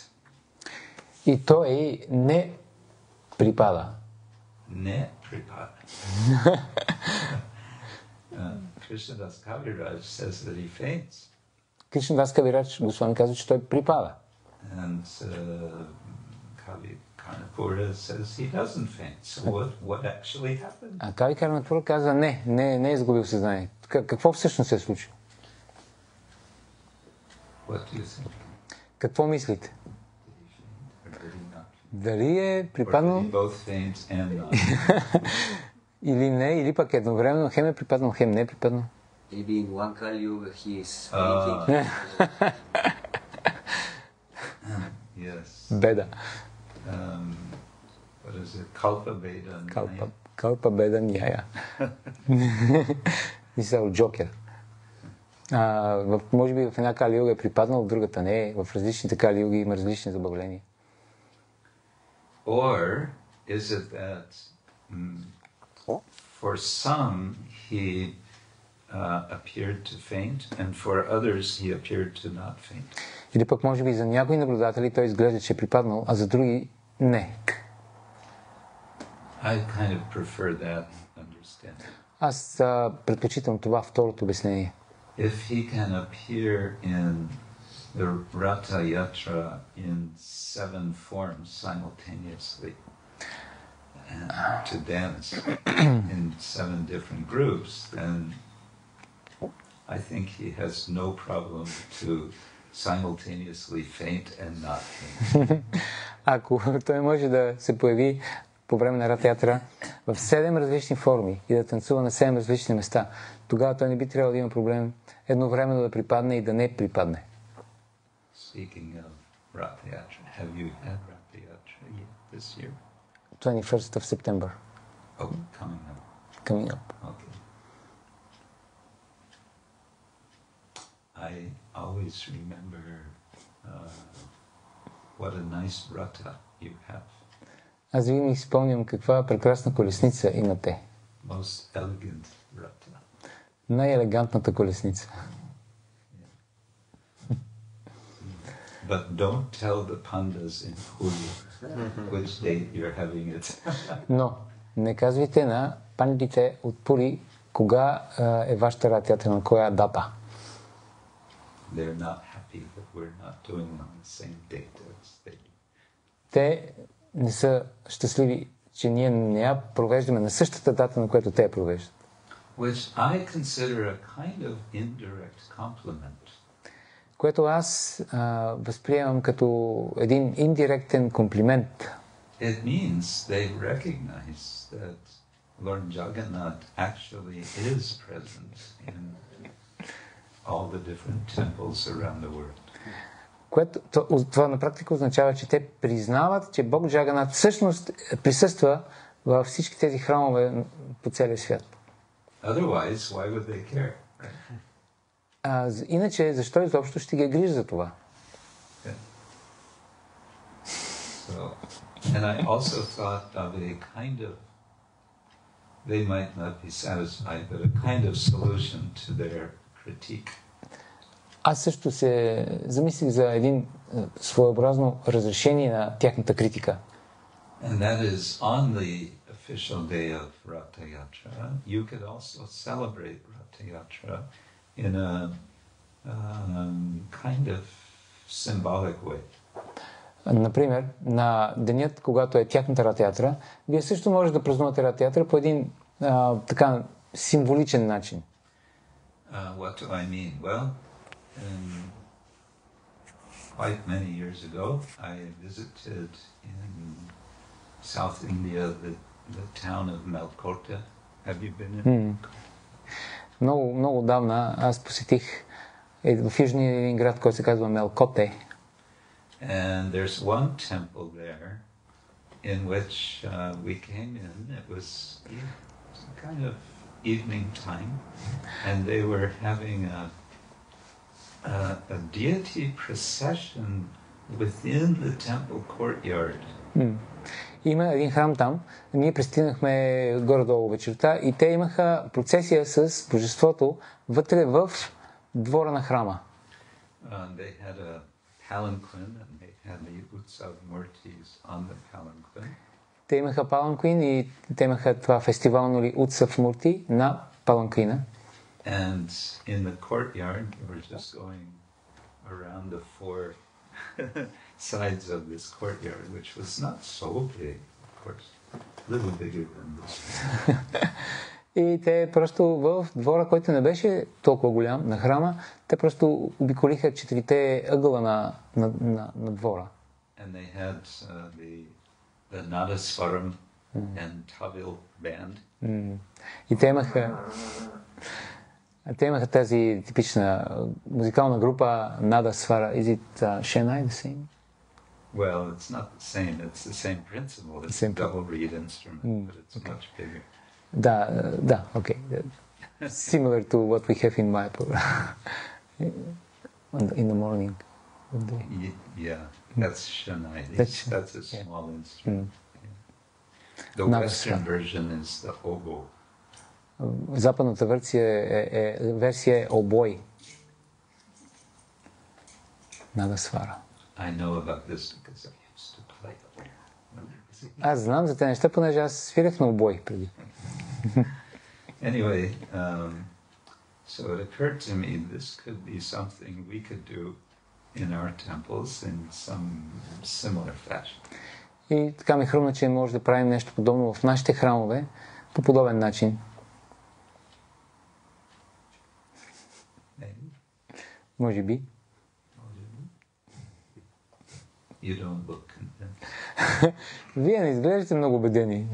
И той не припада. Ne pripada. Krishnadas Kaviraj says that he faints. Кришнадас Кавирач Госвами казва, че той припада. And Kavi Karnapura says he doesn't faint. So what actually happened? А Кави Карнапура казва, не е изгубил съзнание. Какво всъщност се случи? What do you think? Какво мислите? Did he faint or Дали е Or did припаднал he both faint and not? или не, или пък едновременно хем е припаднал, хем не е припаднал. Maybe in one Kali Yuga he is fainting. Yes. Беда. What is it? Kalpa Veda. Калпа беда няя. Мисля, Джокер. Може би в една Кали Юга е припаднал, в другата не е. В различните Кали Юги има различни забавления. Or is it that for some he appeared to faint and for others he appeared to not faint? Или пък може би за някои наблюдатели той изглежда, че е припаднал, а за други не. I kind of prefer that understanding. Аз предпочитам това второто обяснение. If he can appear in the Ratha Yatra in 7 forms simultaneously and to dance in 7 different groups, then I think he has no problem to simultaneously faint and not faint. Ако той може да се появи по време на Рата Ятра в 7 различни форми и да танцува на 7 различни места, тогава той не би трябвало да има проблем едновременно да припадне и да не припадне. Speaking of Ratha Yatra, have you had Ratha Yatra yet this year? 21st of September, Oh, coming up. coming up. Okay. I always remember what a nice Ratha you have. Аз винаги си спомням каква прекрасна колесница имате. Most elegant Ratha. Най-елегантната колесница. But don't tell the pandas in Hulu which date you're having it. Но не казвайте на пандите от Пури кога е вашата Рата Ятра, на коя дата. They're not happy that we're not doing it on the same date as they do. Те не са щастливи, че ние не я провеждаме на същата дата, на която те я провеждат. Which I consider a kind of indirect compliment. Което аз възприемам като един индиректен комплимент. It means they recognize that Lord Jagannath actually is present in all the different temples around the world. Това на практика означава, че те признават, че Бог Джаганат всъщност присъства във всички тези храмове по целия свят. Otherwise, why would they care? Иначе, защо изобщо ще ги грижи за това? Yeah. So, and I also thought of a kind of, they might not be satisfied, but a kind of solution to their critique. Аз също се замислих за един своеобразно разрешение на тяхната критика. And that is on the official day of Ratha Yatra, you could also celebrate Ratha Yatra in a kind of symbolic way. Например, на денят, когато е тяхната Рата Ятра, вие също може да празнувате Рата Ятра по един така символичен начин. What do I mean? Well, quite many years ago, I visited in South India the town of Melkota. Have you been in? Много отдавна аз посетих в южния един град, който се казва Мелкоте. And there's one temple there in which we came in. It was kind of evening time, and they were having a deity procession within the temple courtyard. Има един храм там. Ние пристигнахме горе-долу вечерта и те имаха процесия с божеството вътре в двора на храма. They had a palanquin and they had the Utsav Murtis on the palanquin. Те имаха паланквин и те имаха това фестивално ли Утсав Мурти на паланквина. And in the courtyard, we were just going around the 4 sides of this courtyard, which was not so big, of course, a little bigger than this. И те просто в двора, който не беше толкова голям, на храма, те просто обиколиха 4 ъгъла на двора. And they had the the Nadaswaram and Tawil band. И те имаха тази типична музикална група Nada Swara. Is it Chennai the same? Well, it's not the same. It's the same principle. It's Same a double reed instrument, but it's much bigger. Да, okay. Similar to what we have in Mayapur in the morning. Yeah, that's Chennai. That's a small instrument. The Nada Western Swara. version is the oboe. Западната версия е обой. Nada Swara. I know about this because I used to play oboe. Аз знам за тези неща, понеже аз свирях на обой преди. Anyway, so it occurred to me this could be something we could do in our temples in some similar fashion. И така ми хрумна, че може да правим нещо подобно в нашите храмове по подобен начин. Maybe. Може би. You don't look convinced. Вие не изглеждате много убедени.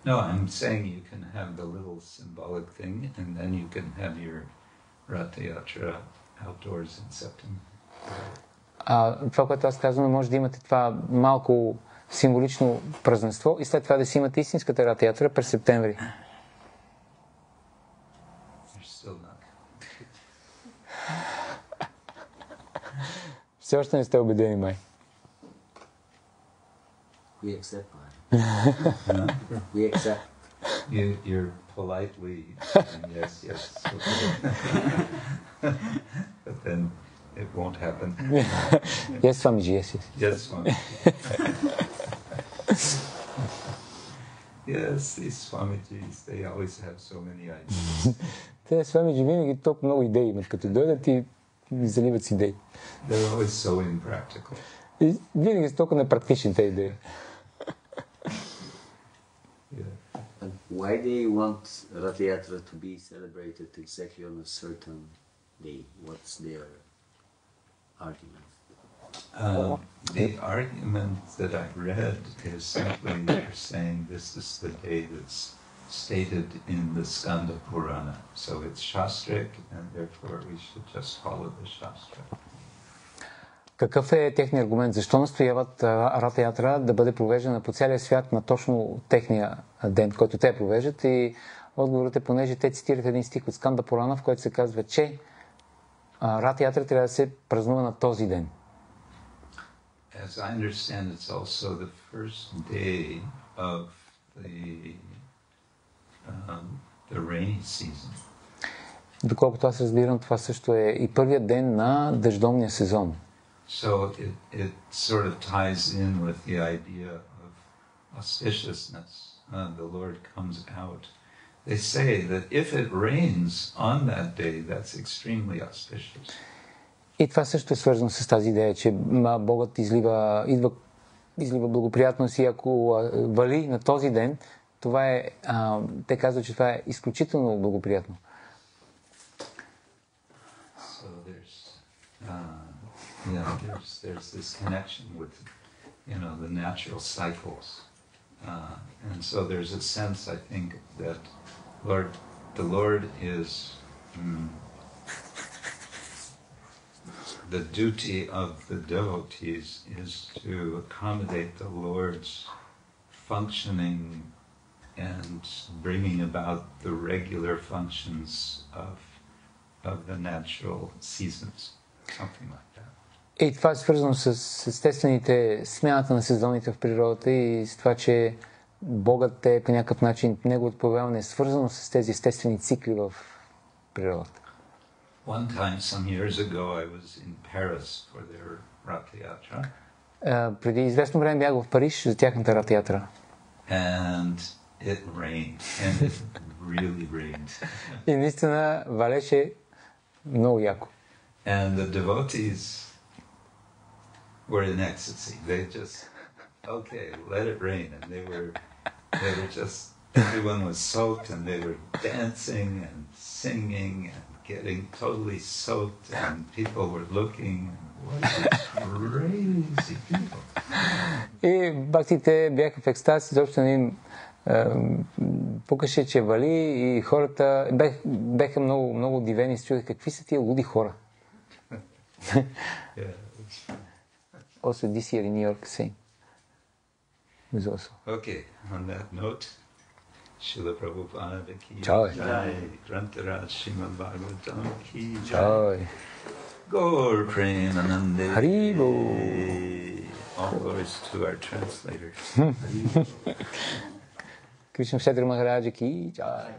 No, I'm saying you can have the little symbolic thing, and then you can have your Ratha Yatra outdoors in September. Това, което аз казвам, може да имате това малко символично празненство и след това да си имате истинската Рата Ятра през септември. You're still not. Все още не сте убедени, май. We accept, man. We accept. You're politely saying yes, yes. But then it won't happen. Yes, Swamiji, yes. Yes, Swami. Yes, these Swamijis, they always have so many ideas. Те Swamiji винаги толкова много идеи имат, като дойдат и заливат с идеи. They're always so impractical. И винаги са толкова непрактични тези идеи. Yeah. And why they want Rath Yatra to be celebrated exactly on a certain day? What's their argument? The argument that I read is simply they're saying this is the day that's stated in the Skanda Purana. So it's Shastric, and therefore we should just follow the Shastra. Какъв е техният аргумент? Защо настояват Рата Ятра да бъде провеждана по целия свят на точно техния ден, който те провеждат? И отговорът е, понеже те цитират един стих от Сканда Пурана, в който се казва, че Рата Ятра трябва да се празнува на този ден. As I understand, it's also the first day of the rainy season. Доколкото аз разбирам, това също е и първият ден на дъждовния сезон. So it sort of ties in with the idea of auspiciousness. The Lord comes out. They say that if it rains on that day, that's extremely auspicious. И това също е свързано с тази идея, че Богът излива благоприятност и ако вали на този ден, това е, те казват, че това е изключително благоприятно. So there's this connection with, the natural cycles. And so there's a sense, I think, that the Lord is, the duty of the devotees is to accommodate the Lord's functioning and bringing about the regular functions of the natural seasons, something like that. И това е свързано с естествените смяната на сезоните в природата и с това, че Богът е по някакъв начин, неговото появяване е свързано с тези естествени цикли в природата. One time, some years ago, I was in Paris for their Rath Yatra. Преди известно време бях в Париж за тяхната Рата Ятра. And it rained, and it really rained. И наистина валеше много яко. And the devotees were in ecstasy. They just, okay, let it rain. And they were just, everyone was soaked and they were dancing and singing and getting totally soaked, and people were looking. What these crazy people? И бактите бяха в екстаз, изобщо не им пукаше, че вали и хората бяха много, много удивени и се чудеха какви са тия луди хора. Also this year in New York same. Was also. Okay, on that note, Srila Prabhupada ki Jai. Jai, Grantaraj Srimad Bhagavatam ki Jai. Jai. Gaur Premanande. Haribo. All glories to our translators. Krishna Kshetra Maharaja ki Jai.